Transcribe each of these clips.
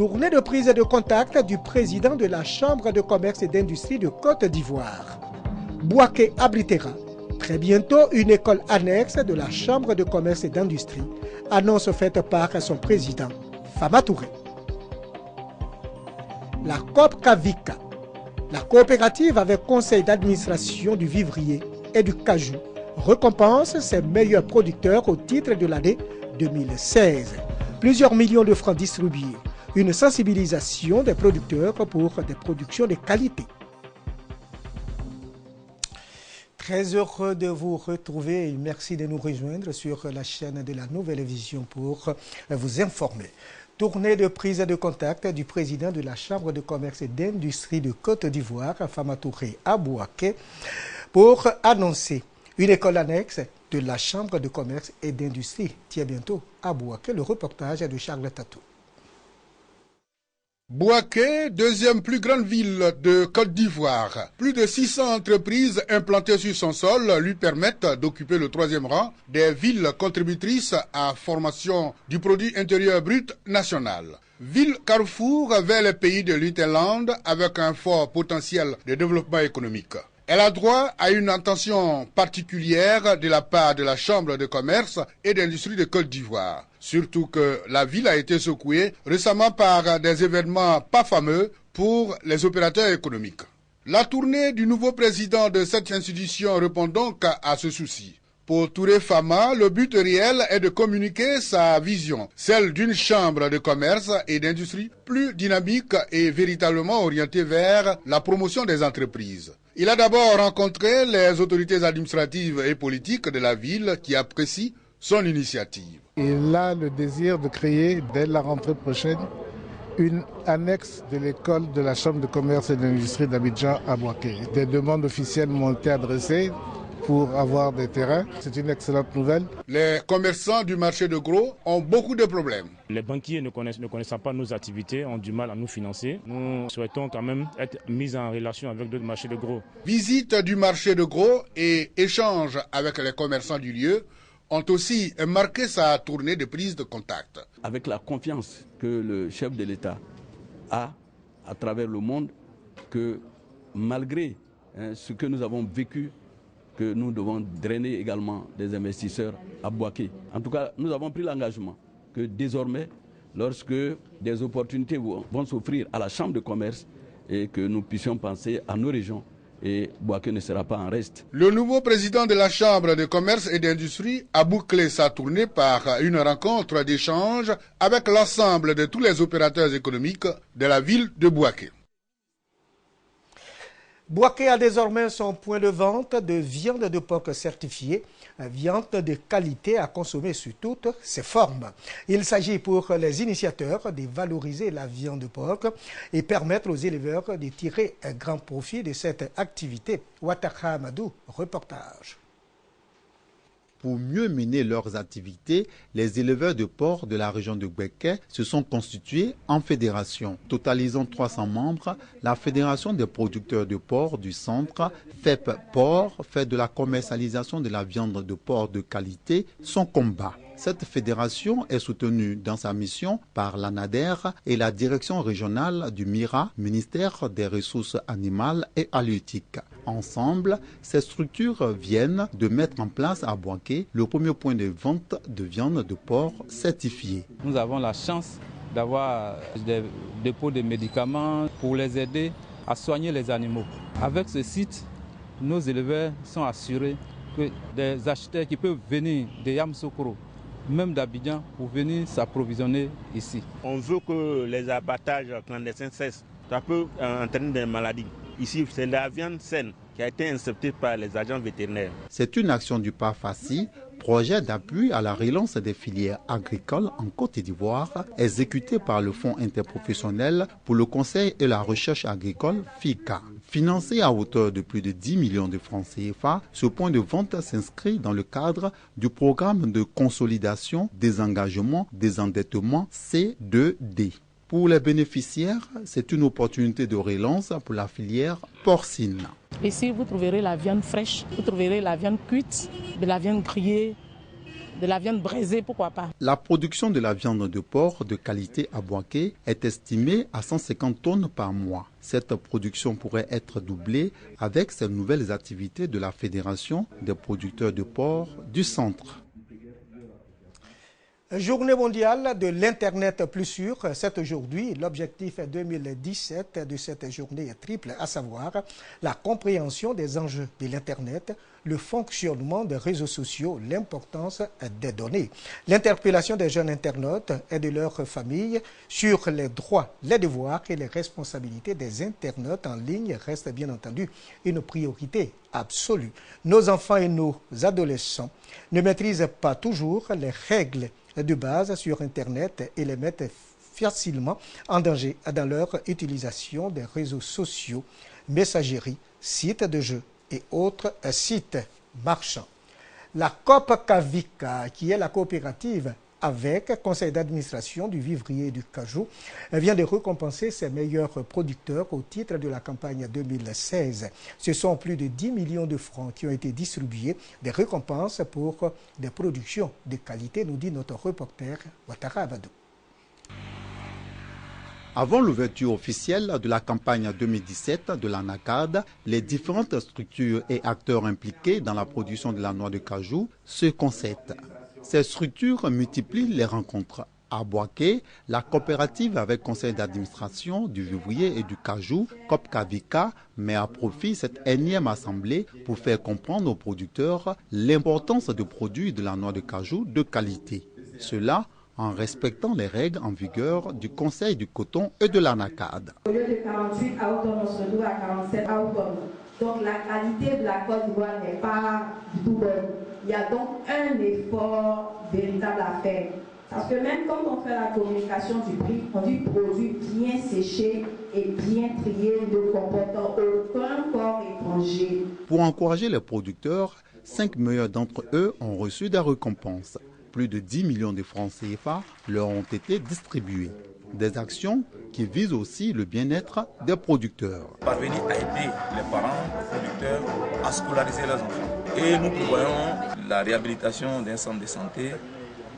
Tournée de prise de contact du président de la Chambre de commerce et d'industrie de Côte d'Ivoire. Bouaké abritera très bientôt une école annexe de la Chambre de commerce et d'industrie, annonce faite par son président, Fama Touré. La COP Kavika, la coopérative avec conseil d'administration du vivrier et du cajou, récompense ses meilleurs producteurs au titre de l'année 2016. Plusieurs millions de francs distribués, une sensibilisation des producteurs pour des productions de qualité. Très heureux de vous retrouver et merci de nous rejoindre sur la chaîne de la Nouvelle Vision pour vous informer. Tournée de prise de contact du président de la Chambre de commerce et d'industrie de Côte d'Ivoire, Fama Touré à Bouaké, pour annoncer une école annexe de la Chambre de commerce et d'industrie. Tiens bientôt à Bouaké, le reportage de Charles Tatou. Bouaké, deuxième plus grande ville de Côte d'Ivoire. Plus de 600 entreprises implantées sur son sol lui permettent d'occuper le 3e rang des villes contributrices à formation du produit intérieur brut national. Ville carrefour vers les pays de l'Hinterland avec un fort potentiel de développement économique. Elle a droit à une attention particulière de la part de la Chambre de commerce et d'industrie de Côte d'Ivoire. Surtout que la ville a été secouée récemment par des événements pas fameux pour les opérateurs économiques. La tournée du nouveau président de cette institution répond donc à ce souci. Pour Touré Fama, le but réel est de communiquer sa vision, celle d'une chambre de commerce et d'industrie plus dynamique et véritablement orientée vers la promotion des entreprises. Il a d'abord rencontré les autorités administratives et politiques de la ville qui apprécient son initiative. Il a le désir de créer, dès la rentrée prochaine, une annexe de l'école de la Chambre de commerce et d'industrie d'Abidjan à Bouaké. Des demandes officielles m'ont été adressées pour avoir des terrains. C'est une excellente nouvelle. Les commerçants du marché de gros ont beaucoup de problèmes. Les banquiers ne connaissant pas nos activités ont du mal à nous financer. Nous souhaitons quand même être mis en relation avec d'autres marchés de gros. Visite du marché de gros et échange avec les commerçants du lieu ont aussi marqué sa tournée de prise de contact. Avec la confiance que le chef de l'État a à travers le monde, que malgré ce que nous avons vécu, que nous devons drainer également des investisseurs à Bouaké. En tout cas, nous avons pris l'engagement que désormais, lorsque des opportunités vont s'offrir à la Chambre de commerce et que nous puissions penser à nos régions, et Bouaké ne sera pas en reste. Le nouveau président de la Chambre de commerce et d'industrie a bouclé sa tournée par une rencontre d'échange avec l'ensemble de tous les opérateurs économiques de la ville de Bouaké. Bouaké a désormais son point de vente de viande de porc certifiée, viande de qualité à consommer sous toutes ses formes. Il s'agit pour les initiateurs de valoriser la viande de porc et permettre aux éleveurs de tirer un grand profit de cette activité. Ouattara Amadou, reportage. Pour mieux mener leurs activités, les éleveurs de porcs de la région de Bouaké se sont constitués en fédération. Totalisant 300 membres, la Fédération des producteurs de porc du centre, FEP Porc, fait de la commercialisation de la viande de porc de qualité son combat. Cette fédération est soutenue dans sa mission par l'ANADER et la direction régionale du MIRA, ministère des Ressources animales et halieutiques. Ensemble, ces structures viennent de mettre en place à Bouaké le premier point de vente de viande de porc certifiée. Nous avons la chance d'avoir des dépôts de médicaments pour les aider à soigner les animaux. Avec ce site, nos éleveurs sont assurés que des acheteurs qui peuvent venir de Yamoussoukro, même d'Abidjan, pour venir s'approvisionner ici. On veut que les abattages clandestins cessent. Ça peut entraîner des maladies. Ici, c'est la viande saine qui a été inspectée par les agents vétérinaires. C'est une action du PAFACI, projet d'appui à la relance des filières agricoles en Côte d'Ivoire, exécuté par le Fonds interprofessionnel pour le conseil et la recherche agricole, FICA. Financé à hauteur de plus de 10 millions de francs CFA, ce point de vente s'inscrit dans le cadre du programme de consolidation des engagements des endettements C2D. Pour les bénéficiaires, c'est une opportunité de relance pour la filière porcine. Ici, vous trouverez la viande fraîche, vous trouverez la viande cuite, de la viande grillée, De la viande braisée, pourquoi pas. La production de la viande de porc de qualité à Boaké est estimée à 150 tonnes par mois. Cette production pourrait être doublée avec ces nouvelles activités de la Fédération des producteurs de porc du centre. Journée mondiale de l'Internet plus sûr, c'est aujourd'hui. L'objectif 2017 de cette journée est triple, à savoir la compréhension des enjeux de l'Internet, le fonctionnement des réseaux sociaux, l'importance des données, l'interpellation des jeunes internautes et de leurs familles sur les droits, les devoirs et les responsabilités des internautes en ligne reste bien entendu une priorité absolue. Nos enfants et nos adolescents ne maîtrisent pas toujours les règles de base sur Internet et les mettent facilement en danger dans leur utilisation des réseaux sociaux, messageries, sites de jeux et autres sites marchands. La COP Kavika, qui est la coopérative avec conseil d'administration du vivrier et du cajou, vient de récompenser ses meilleurs producteurs au titre de la campagne 2016. Ce sont plus de 10 millions de francs qui ont été distribués, des récompenses pour des productions de qualité, nous dit notre reporter Ouattara Abadou. Avant l'ouverture officielle de la campagne 2017 de l'ANACAD, les différentes structures et acteurs impliqués dans la production de la noix de cajou se concertent. Ces structures multiplient les rencontres. À Boaké, la coopérative avec conseil d'administration du vivrier et du cajou, COP Kavika, met à profit cette énième assemblée pour faire comprendre aux producteurs l'importance de produire de la noix de cajou de qualité. Cela en respectant les règles en vigueur du Conseil du coton et de l'ANACAD. Au lieu de 48 à automne, on se retrouve à 47 à automne. Donc la qualité de la Côte d'Ivoire n'est pas du tout bonne. Il y a donc un effort véritable à faire. Parce que même quand on fait la communication du prix, on dit produit bien séché et bien trié, ne comportant aucun corps étranger. Pour encourager les producteurs, 5 meilleurs d'entre eux ont reçu des récompenses. Plus de 10 millions de francs CFA leur ont été distribués. Des actions qui visent aussi le bien-être des producteurs. Parvenir à aider les parents, les producteurs à scolariser leurs enfants. Et nous prévoyons la réhabilitation d'un centre de santé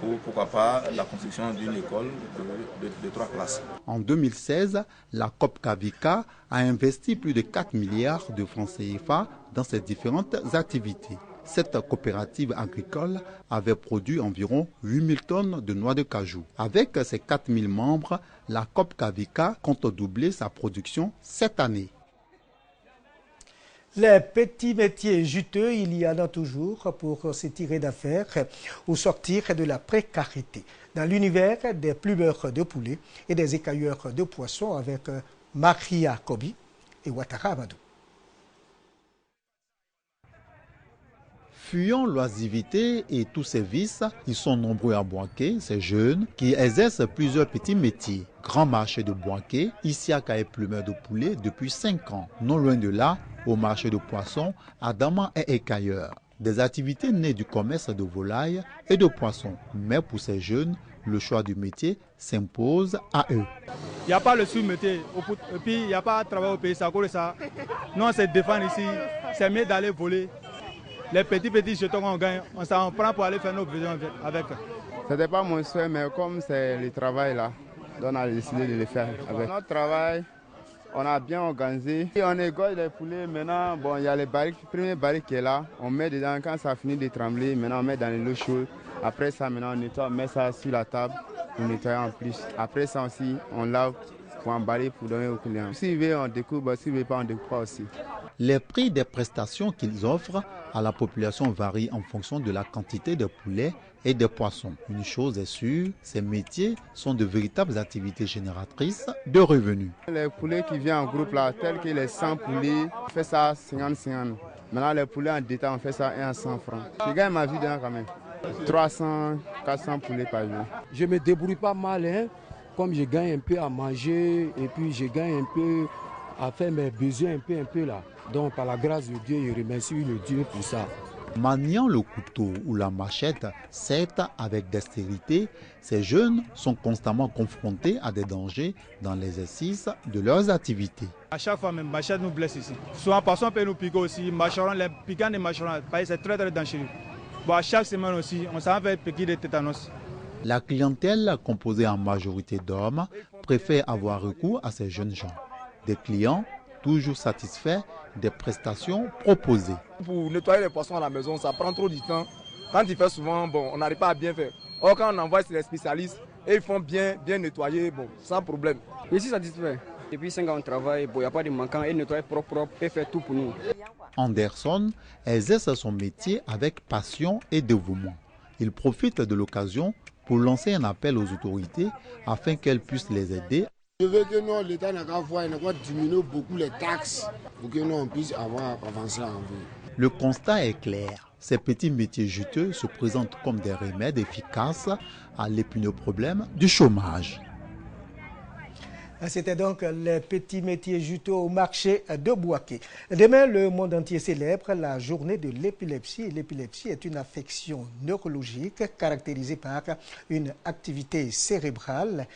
ou pourquoi pas la construction d'une école de 3 classes. En 2016, la COP Kavika a investi plus de 4 milliards de francs CFA dans ces différentes activités. Cette coopérative agricole avait produit environ 8000 tonnes de noix de cajou. Avec ses 4000 membres, la COP Kavika compte doubler sa production cette année. Les petits métiers juteux, il y en a toujours pour se tirer d'affaires ou sortir de la précarité. Dans l'univers des plumeurs de poulet et des écailleurs de poissons avec Maria Kobi et Ouattara Abadou. Fuyant l'oisivité et tous ses vices, ils sont nombreux à Boaké, ces jeunes, qui exercent plusieurs petits métiers. Grand marché de Boaké, Isiaka est plumeur de poulet depuis 5 ans. Non loin de là, au marché de poissons, Adama est écailleur. Des activités nées du commerce de volailles et de poissons. Mais pour ces jeunes, le choix du métier s'impose à eux. Il n'y a pas le sous-métier, et puis il n'y a pas de travail au pays, ça cause ça. Nous, on se défend ici, c'est mieux d'aller voler. Les petits jetons qu'on gagne, on s'en prend pour aller faire nos besoins avec. Ce n'était pas mon souhait, mais comme c'est le travail là, on a décidé de le faire avec. Notre travail, on a bien organisé. Et on égorge les poulets, maintenant, bon, il y a les barriques, le premier barrique qui est là, on met dedans, quand ça finit de trembler, maintenant on met dans l'eau chaude. Après ça, maintenant on nettoie, on met ça sur la table, on nettoie en plus. Après ça aussi, on lave pour emballer, pour donner aux clients. S'ils veulent, on découpe, s'ils ne veulent pas, on découpe aussi. Les prix des prestations qu'ils offrent à la population varient en fonction de la quantité de poulets et de poissons. Une chose est sûre, ces métiers sont de véritables activités génératrices de revenus. Les poulets qui viennent en groupe là, tels que les 100 poulets, on fait ça 50-50. Maintenant les poulets en détail, on fait ça 1 à 100 francs. Je gagne ma vie dedans quand même. 300, 400 poulets par jour. Je me débrouille pas mal, hein, comme je gagne un peu à manger et puis je gagne un peu à faire mes besoins un peu là. Donc par la grâce de Dieu, je remercie le Dieu pour ça. Maniant le couteau ou la machette, certes avec dextérité, ces jeunes sont constamment confrontés à des dangers dans l'exercice de leurs activités. À chaque fois, même machette nous blesse ici. Souvent, poisson peut nous piquer aussi. Macharon, les piquants des macherons, c'est très dangereux. Bon, à chaque semaine aussi, on s'en fait piquer de tétanos. La clientèle, composée en majorité d'hommes, préfère avoir recours à ces jeunes gens. Des clients toujours satisfaits des prestations proposées. Pour nettoyer les poissons à la maison, ça prend trop de temps. Quand il fait souvent, bon, on n'arrive pas à bien faire. Or, quand on envoie les spécialistes, et ils font bien nettoyer, bon, sans problème. Je suis satisfait. Depuis 5 ans, on travaille, il n'y a pas de manquant, et nettoyer propre, et faire tout pour nous. Anderson exerce son métier avec passion et dévouement. Il profite de l'occasion pour lancer un appel aux autorités afin qu'elles puissent les aider. Je veux que l'État n'a qu'à voir, il n'a qu'à diminuer beaucoup les taxes pour que nous on puisse avancer en vie. Le constat est clair. Ces petits métiers juteux se présentent comme des remèdes efficaces à l'épineux problème du chômage. C'était donc les petits métiers juteux au marché de Bouaké. Demain, le monde entier célèbre la journée de l'épilepsie. L'épilepsie est une affection neurologique caractérisée par une activité cérébrale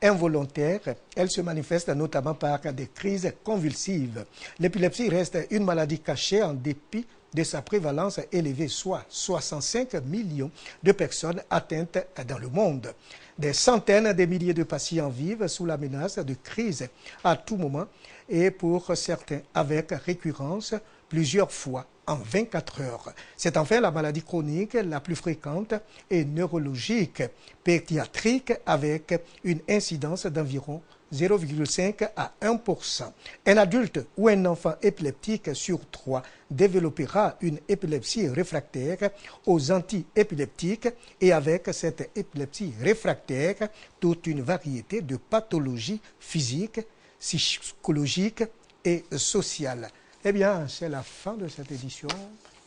involontaire. Elle se manifeste notamment par des crises convulsives. L'épilepsie reste une maladie cachée en dépit de sa prévalence élevée, soit 65 millions de personnes atteintes dans le monde. Des centaines de milliers de patients vivent sous la menace de crise à tout moment et pour certains avec récurrence plusieurs fois en 24 heures. C'est enfin la maladie chronique la plus fréquente et neurologique pédiatrique avec une incidence d'environ 0,5 à 1%. Un adulte ou un enfant épileptique sur 3 développera une épilepsie réfractaire aux antiépileptiques et avec cette épilepsie réfractaire, toute une variété de pathologies physiques, psychologiques et sociales. Eh bien, c'est la fin de cette édition.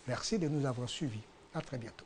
Merci de nous avoir suivis. À très bientôt.